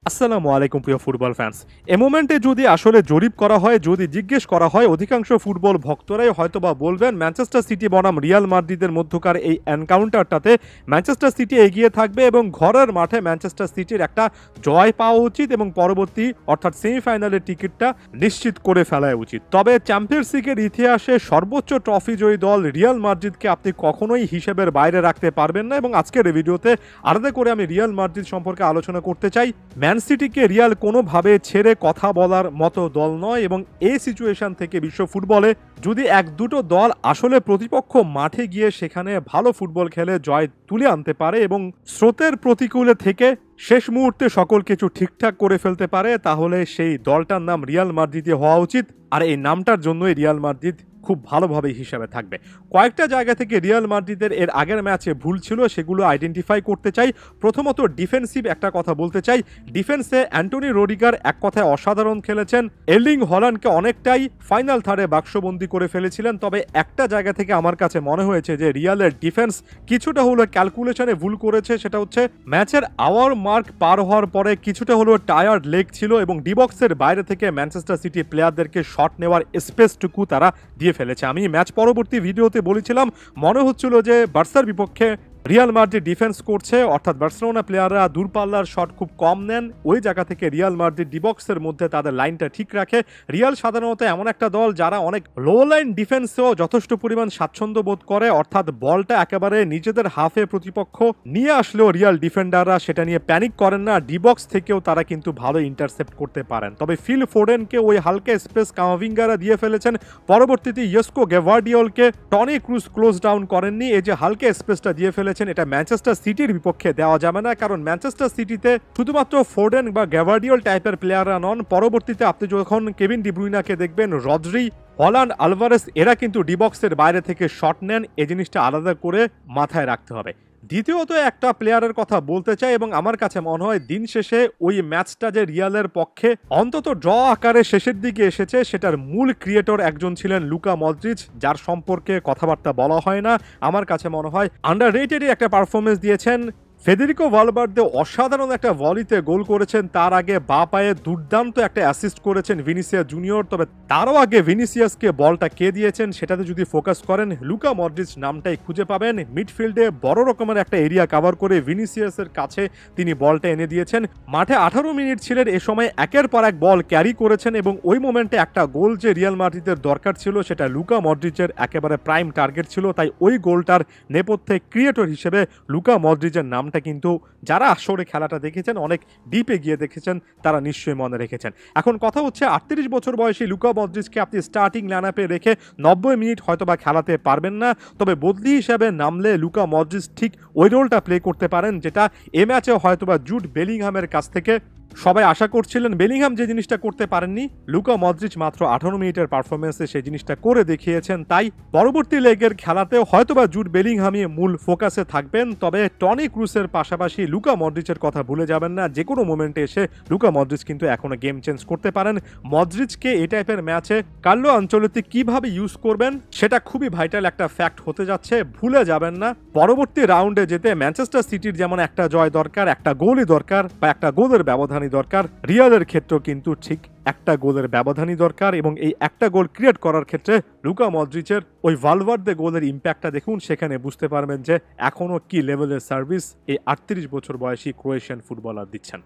আসসালামু আলাইকুম প্রিয় ফুটবল ফ্যান্স। এ মোমেন্টে যদি আসলে জরিপ করা হয়, যদি জিজ্ঞেস করা হয়, অধিকাংশ ফুটবল ভক্তরাই হয়তোবা বলবেন ম্যানচেস্টার সিটি বনাম রিয়াল মাদ্রিদের মধ্যকার এই এনকাউন্টারটাতে ম্যানচেস্টার সিটি এগিয়ে থাকবে এবং ঘরের মাঠে ম্যানচেস্টার সিটির একটা জয় পাওয়া উচিত এবং পরবর্তী অর্থাৎ সেমিফাইনালের টিকিটটা নিশ্চিত করে ফেলা উচিত। তবে চ্যাম্পিয়ন্স লিগের ইতিহাসে সর্বোচ্চ ট্রফি জয়ী দল রিয়াল মাদ্রিদকে আপনি কখনোই হিসেবের বাইরে রাখতে পারবেন না এবং আজকের এই ভিডিওতে আলাদা করে আমি রিয়াল মাদ্রিদ সম্পর্কে আলোচনা করতে চাই। ম্যান সিটিকে রিয়াল কোনোভাবে ছেড়ে কথা বলার মতো দল নয় এবং এই সিচুয়েশন থেকে বিশ্ব ফুটবলে যদি এক দুটো দল আসলে প্রতিপক্ষ মাঠে গিয়ে সেখানে ভালো ফুটবল খেলে জয় তুলে আনতে পারে এবং স্রোতের প্রতিকূলে থেকে শেষ মুহূর্তে সকল কিছু ঠিকঠাক করে ফেলতে পারে, তাহলে সেই দলটার নাম রিয়াল মাদ্রিদই হওয়া উচিত। আর এই নামটার জন্যই রিয়াল মাদ্রিদ খুব ভালোভাবে হিসাবে থাকবে। কয়েকটা জায়গা থেকে রিয়াল মাদ্রিদের এর আগের ম্যাচে ভুল ছিল, সেগুলো আইডেন্টিফাই করতে চাই। প্রথমত ডিফেন্সিভ একটা কথা বলতে চাই। ডিফেন্সে অ্যান্টনি রোডিগার এক কথায় অসাধারণ খেলেছেন। এর্লিং হল্যান্ডকে অনেকটাই ফাইনাল থার্ডে বাক্সবন্দি করে ফেলেছিলেন। তবে একটা জায়গা থেকে আমার কাছে মনে হয়েছে যে রিয়ালের ডিফেন্স কিছুটা হলো ক্যালকুলেশনে ভুল করেছে। সেটা হচ্ছে ম্যাচের আওয়ার মার্ক পার হওয়ার পরে কিছুটা হলো টায়ার্ড লেগ ছিল এবং ডিবক্সের বাইরে থেকে ম্যানচেস্টার সিটি প্লেয়ারদেরকে শট নেওয়ার স্পেসটুকু তারা দিয়ে ফেলেছে। আমি ম্যাচ পরবর্তী ভিডিওতে বলেছিলাম মনে হচ্ছিল যে বার্সার বিপক্ষে রিয়াল মাদ্রিদ ডিফেন্স করছে, অর্থাৎ বার্সেলোনা প্লেয়াররা দূরপাল্লার শট খুব কম নেন। ওই জায়গা থেকে রিয়াল মাদ্রিদ ডিবক্সের মধ্যে তাদের লাইনটা ঠিক রাখে। রিয়াল সাধারণত এমন একটা দল যারা অনেক লো লাইন ডিফেন্সেও যথেষ্ট পরিমাণ স্বাচ্ছন্দ্য বোধ করে, অর্থাৎ বলটা একেবারে নিজেদের হাফে প্রতিপক্ষ নিয়ে আসলেও রিয়াল ডিফেন্ডাররা সেটা নিয়ে প্যানিক করেন না। ডিবক্স থেকেও তারা কিন্তু ভালো ইন্টারসেপ্ট করতে পারেন। তবে ফিল ফোডেনকে ওই হালকা স্পেস কামাভিঙ্গারা দিয়ে ফেলেছেন। পরবর্তীতে ইয়েস্কো গ্যাভার্ডিওলকে টনি ক্রুজ ক্লোজ ডাউন করেননি। এই যে হালকা স্পেসটা দিয়ে ফেলেছেন, এটা ম্যানচেস্টার সিটির বিপক্ষে দেওয়া যাবে না, কারণ ম্যানচেস্টার সিটিতে শুধুমাত্র ফোর্ডেন বা গ্যাভার্ডিওল টাইপের প্লেয়াররা নন। পরবর্তীতে আপনি যখন কেভিন ডি ব্রুইনাকে দেখবেন, রদ্রি, হল্যান্ড, আলভারেস এরা কিন্তু ডিবক্সের বাইরে থেকে শট নেন। এই জিনিসটা আলাদা করে মাথায় রাখতে হবে। দ্বিতীয়ত একটা প্লেয়ারের কথা বলতে চাই এবং আমার কাছে মনে হয় দিন শেষে ওই ম্যাচটা যে রিয়ালের পক্ষে অন্তত ড্র আকারে শেষের দিকে এসেছে, সেটার মূল ক্রিয়েটর একজন ছিলেন লুকা মদ্রিচ, যার সম্পর্কে কথাবার্তা বলা হয় না। আমার কাছে মনে হয় আন্ডাররেটেডই একটা পারফরমেন্স দিয়েছেন। ফেদেরিকো ভালভার্দে অসাধারণ একটা ভলিতে গোল করেছেন, তার আগে বা পায়ে দুর্দান্ত একটা অ্যাসিস্ট করেছেন ভিনিসিয়াস জুনিয়র। তবে তারও আগে ভিনিসিয়াসকে বলটা কে দিয়েছেন সেটাতে যদি ফোকাস করেন, লুকা মডরিচ নামটাই খুঁজে পাবেন। মিডফিল্ডে বড় রকমের একটা এরিয়া কভার করে ভিনিসিয়াসের কাছে তিনি বলটা এনে দিয়েছেন। মাঠে 18 মিনিট ছিলেন, এ সময় একের পর এক বল ক্যারি করেছেন এবং ওই মোমেন্টে একটা গোল যে রিয়াল মাদ্রিদের দরকার ছিল সেটা লুকা মডরিচের একেবারে প্রাইম টার্গেট ছিল। তাই ওই গোলটার নেপথ্যে ক্রিয়েটর হিসেবে লুকা মডরিচের নামটা কিন্তু যারা আসরে খেলাটা দেখেছেন, অনেক ডিপে গিয়ে দেখেছেন, তারা নিশ্চয়ই মনে রেখেছেন। এখন কথা হচ্ছে 38 বছর বয়সী লুকা মডরিচকে আপনি স্টার্টিং লাইনআপে রেখে 90 মিনিট হয়তোবা খেলাতে পারবেন না, তবে বদলি হিসেবে নামলে লুকা মডরিচ ঠিক ওই রোলটা প্লে করতে পারেন যেটা এ ম্যাচে হয়তোবা জুড বেলিংহামের কাছ থেকে সবাই আশা করছিলেন। বেলিংহাম যে জিনিসটা করতে পারেননি, লুকা মডরিচ মাত্র 18 মিনিটের পারফরমেন্সে সেই জিনিসটা করে দেখিয়েছেন। তাই পরবর্তী লেগের খেলাতেও হয়তোবা জুড বেলিংহামই মূল ফোকাসে থাকবেন। তবে টনি ক্রুসের পাশাপাশি লুকা মডরিচের কথা ভুলে যাবেন না। যে কোনো মোমেন্টে এসে লুকা মডরিচ কিন্তু এখনো গেম চেঞ্জ করতে পারেন। মডরিচকে এই টাইপের ম্যাচে কার্লো আনচেলত্তি কিভাবে ইউজ করবেন সেটা খুবই ভাইটাল একটা ফ্যাক্ট হতে যাচ্ছে, ভুলে যাবেন না। পরবর্তী রাউন্ডে যেতে ম্যানচেস্টার সিটির যেমন একটা জয় দরকার, একটা গোলই দরকার বা একটা গোলের ব্যবধান দরকার, রিয়ালের ক্ষেত্রেও কিন্তু ঠিক একটা গোলের ব্যবধানই দরকার এবং এই একটা গোল ক্রিয়েট করার ক্ষেত্রে লুকা মডরিচের ওই ভালভার্দে গোলের ইম্প্যাক্টটা দেখুন, সেখানে বুঝতে পারবেন যে এখনো কি লেভেলের সার্ভিস এই 38 বছর বয়সী ক্রোয়েশিয়ান ফুটবলার দিচ্ছেন।